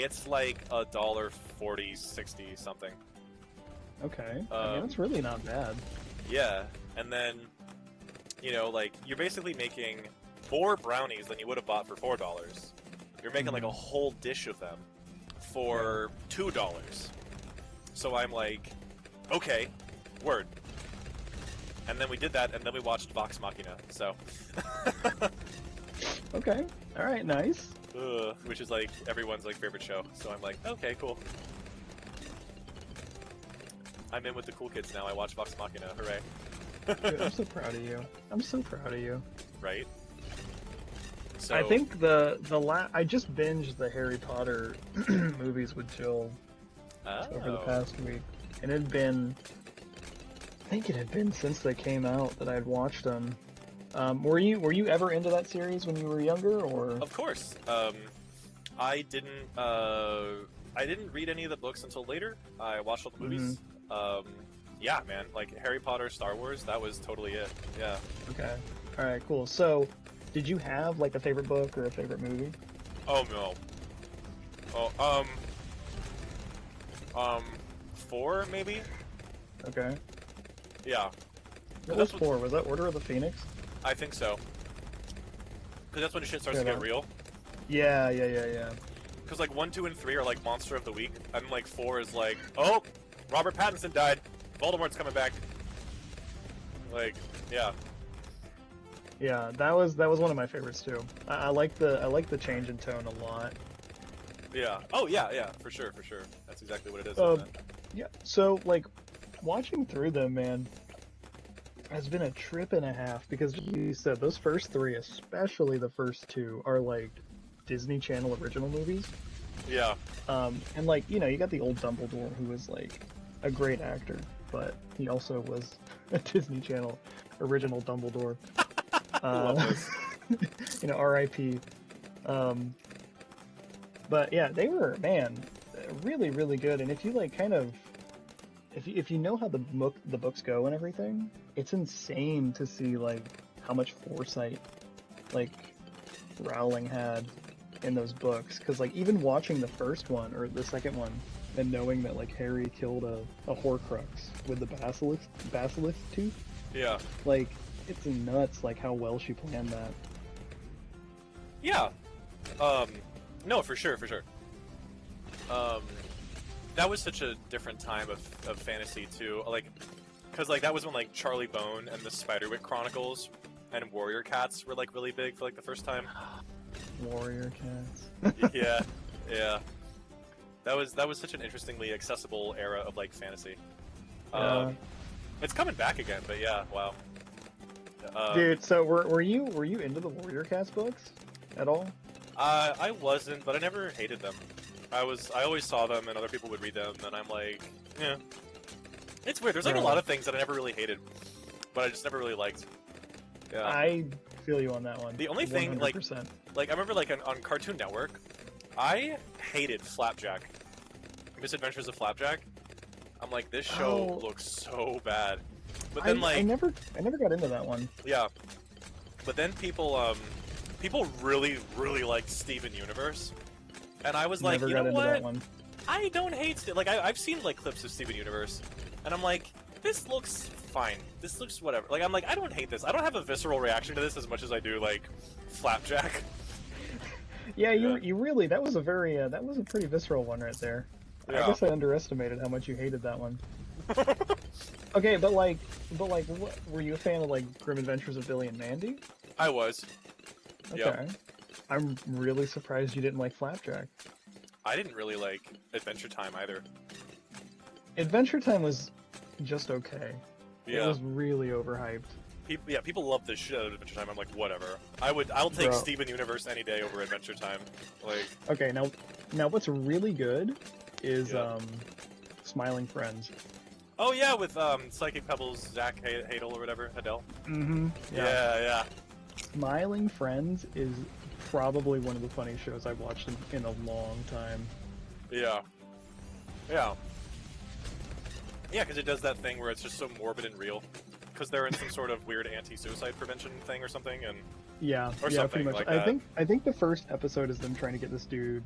It's like $1.40, 60 something. Okay. I mean, it's really not bad. Yeah, and then, like, you're basically making more brownies than you would have bought for $4. You're making, like, a whole dish of them for $2. So I'm like, okay, word. And then we did that, and then we watched Vox Machina, so... Okay. Alright, nice. Which is, like, everyone's, like, favorite show. So I'm like, okay, cool. I'm in with the cool kids now. I watch Vox Machina. Hooray. Dude, I'm so proud of you. I'm so proud of you. Right? So... I think I just binged the Harry Potter movies with Jill over the past week. And it had been... I think it had been since they came out that I had watched them. Were you ever into that series when you were younger, or? Of course. I didn't read any of the books until later. I watched all the movies. Yeah, man, like Harry Potter, Star Wars, that was totally it. Yeah. Okay. All right, cool. So, did you have like a favorite book or a favorite movie? Oh no. Oh, 4 maybe? Okay. Yeah. What was 4? Was that Order of the Phoenix? I think so. Because that's when shit starts to get real. Yeah. Because like 1, 2, and 3 are like Monster of the Week, and like 4 is like, oh, Robert Pattinson died. Voldemort's coming back. Like, yeah. Yeah, that was one of my favorites too. I like the change in tone a lot. Yeah. Oh yeah, for sure. That's exactly what it is. Yeah. So like, watching through them, man, has been a trip and a half because you said those first 3, especially the first 2, are like Disney Channel original movies. Yeah. And like, you got the old Dumbledore who was like a great actor, but he also was a Disney Channel original Dumbledore. Love this. R.I.P. But yeah, they were, man, really, really good. And if you like kind of, if you know how the books go and everything, it's insane to see like how much foresight like Rowling had in those books. Because like even watching the first one or the second one and knowing that like Harry killed a Horcrux with the basilisk tooth. Yeah. Like it's nuts like how well she planned that. Yeah. No, for sure. That was such a different time of fantasy too. Like, because like that was when like Charlie Bone and the Spiderwick Chronicles and Warrior Cats were like really big for like the first time. Warrior Cats. yeah. That was such an interestingly accessible era of like fantasy. It's coming back again, but yeah, wow. Dude, so were you into the Warrior Cats books at all? I wasn't, but I never hated them. I always saw them, and other people would read them, and I'm like, yeah. It's weird. There's like a lot of things that I never really hated, but I just never really liked. Yeah. I feel you on that one. The only thing, 100%. like I remember, like on Cartoon Network, I hated Flapjack. Misadventures of Flapjack. I'm like, this show looks so bad. But then, like, I never got into that one. Yeah. But then people really, really liked Steven Universe. And I was like, you know what? I don't hate Like, I've seen, like, clips of Steven Universe. And I'm like, this looks fine. This looks whatever. Like, I'm like, I don't hate this. I don't have a visceral reaction to this as much as I do, like, Flapjack. Yeah, you really, that was a pretty visceral one right there. Yeah. I guess I underestimated how much you hated that one. Okay, but like, what, were you a fan of, like, Grim Adventures of Billy and Mandy? I was. Okay. Yep. I'm really surprised you didn't like Flapjack. I didn't really like Adventure Time either. Adventure Time was just okay. Yeah. It was really overhyped. People love this shit out of Adventure Time. I'm like, whatever. I'll take Steven Universe any day over Adventure Time. Like. Okay, now what's really good is Smiling Friends. Oh yeah, with Psychic Pebbles, Zach Hadel or whatever, Adele. Mm-hmm. Yeah. Smiling Friends is probably one of the funniest shows I've watched in a long time. Yeah, because it does that thing where it's just so morbid and real. Because they're in some sort of weird anti-suicide prevention thing or something, and something pretty much. Like I think the first episode is them trying to get this dude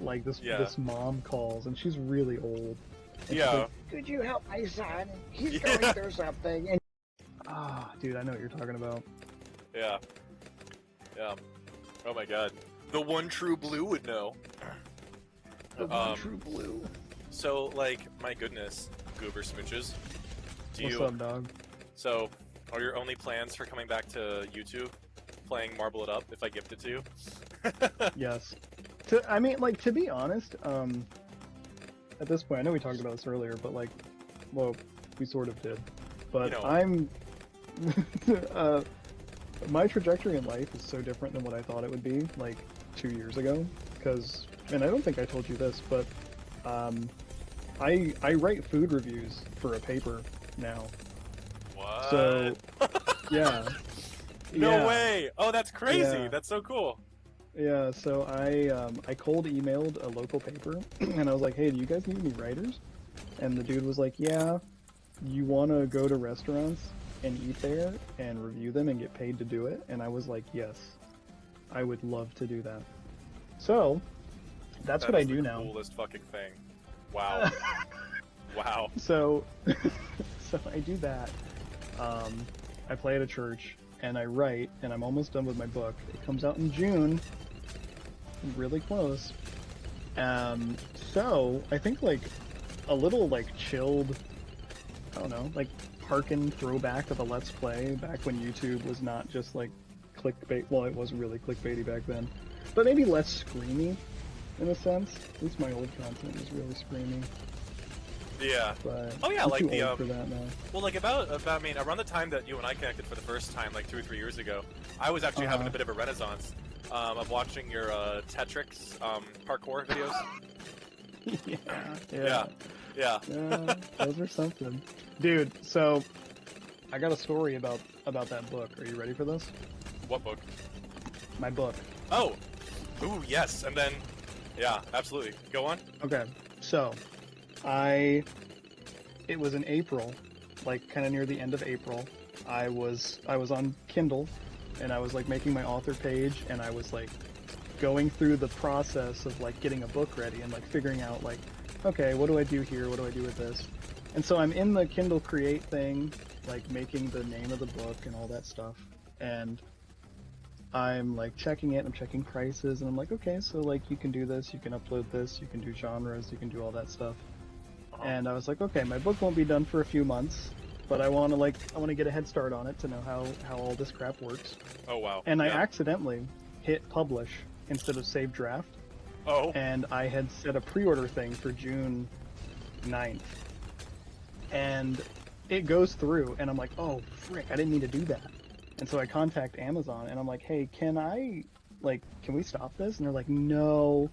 Like this Yeah. this mom calls, and she's really old. And she's Yeah. like, could you help my son? He's going through something. And dude, I know what you're talking about. Yeah. Yeah. Oh my god. The one true blue would know. The one true blue. So, like, my goodness, goober smooches. What's up, dog? So, are your only plans for coming back to YouTube playing Marble It Up if I gift it to you? Yes. I mean, like, to be honest, at this point, I know we talked about this earlier, but like, well, we sort of did. But You know. I'm, my trajectory in life is so different than what I thought it would be, like, 2 years ago. Because, and I don't think I told you this, but, I write food reviews for a paper now. What? So, yeah. No Yeah. way! Oh, that's crazy! Yeah. That's so cool. Yeah, so I cold emailed a local paper, and I was like, hey, do you guys need any writers? And the dude was like, yeah, you want to go to restaurants and eat there and review them and get paid to do it? And I was like, yes, I would love to do that. So, that's what I do now. Coolest fucking thing. Wow. Wow. So, so I do that. I play at a church, and I write, and I'm almost done with my book. It comes out in June. Really close. So I think like a little like chilled, I don't know, like harken throwback of a Let's Play back when YouTube was not just like clickbait. Well, it wasn't really clickbaity back then, but maybe less screamy in a sense. At least my old content was really screamy. Yeah. But Oh yeah, I'm like too the old for that now. well, like about I mean, around the time that you and I connected for the first time, like 2 or 3 years ago, I was actually having a bit of a renaissance of watching your Tetrix parkour videos. Yeah. Yeah. Yeah, those are something. Dude, so I got a story about that book. Are you ready for this? What book? My book. Oh. Ooh, yes. And then, yeah, absolutely. Go on. Okay, so it was in April, like kind of near the end of April. I was on Kindle, and I was like making my author page, and I was like going through the process of like getting a book ready and like figuring out like, okay, what do I do here? What do I do with this? And so I'm in the Kindle Create thing, like making the name of the book and all that stuff, and I'm like checking it, I'm checking prices, and I'm like, okay, so like you can do this, you can upload this, you can do genres, you can do all that stuff. And I was like, okay, my book won't be done for a few months, but I want to get a head start on it to know how all this crap works. Oh wow. And I Yeah. accidentally hit publish instead of save draft. Oh. And I had set a pre-order thing for June 9th. And it goes through, and I'm like, oh frick, I didn't mean to do that. And so I contact Amazon, and I'm like, hey, can we stop this? And they're like, no,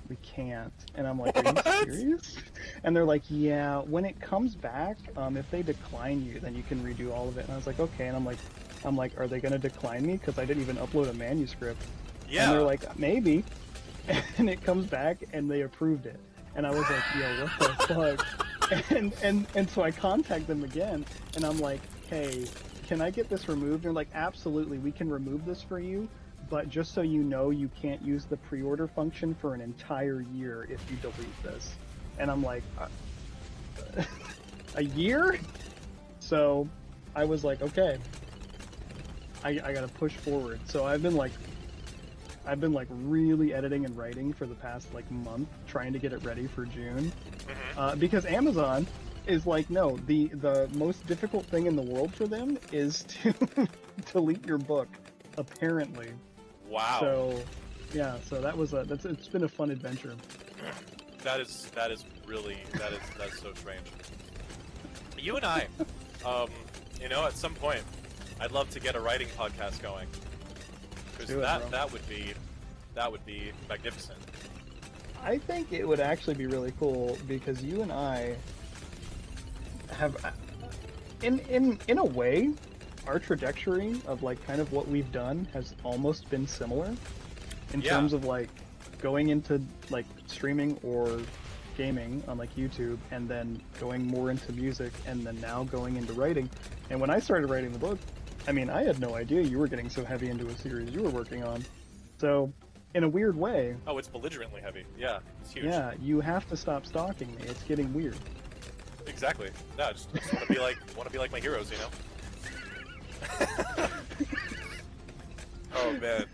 we can't. And I'm like, are you serious? And they're like, yeah, when it comes back, if they decline you, then you can redo all of it. And I was like, okay. And I'm like, are they going to decline me? Because I didn't even upload a manuscript. Yeah. And they're like, maybe. And it comes back, and they approved it. And I was like, yo, what the fuck? And so I contact them again, and I'm like, hey, can I get this removed? And they're like, absolutely, we can remove this for you, but just so you know, you can't use the pre-order function for an entire year if you delete this. And I'm like, a year? So I was like, okay, I gotta push forward. So I've been like really editing and writing for the past like month, trying to get it ready for June. Because Amazon is like, no, the most difficult thing in the world for them is to delete your book, apparently. Wow. So, yeah, so it's been a fun adventure. That's so strange. You and I, at some point, I'd love to get a writing podcast going. Because that would be magnificent. I think it would actually be really cool because you and I have, in a way, our trajectory of like kind of what we've done has almost been similar in terms of like going into like streaming or gaming on like YouTube, and then going more into music, and then now going into writing. And when I started writing the book, I mean, I had no idea you were getting so heavy into a series you were working on. So in a weird way. Oh, it's belligerently heavy. Yeah, it's huge. Yeah, you have to stop stalking me. It's getting weird. Exactly. No, I just want to be like my heroes, you know. Oh man.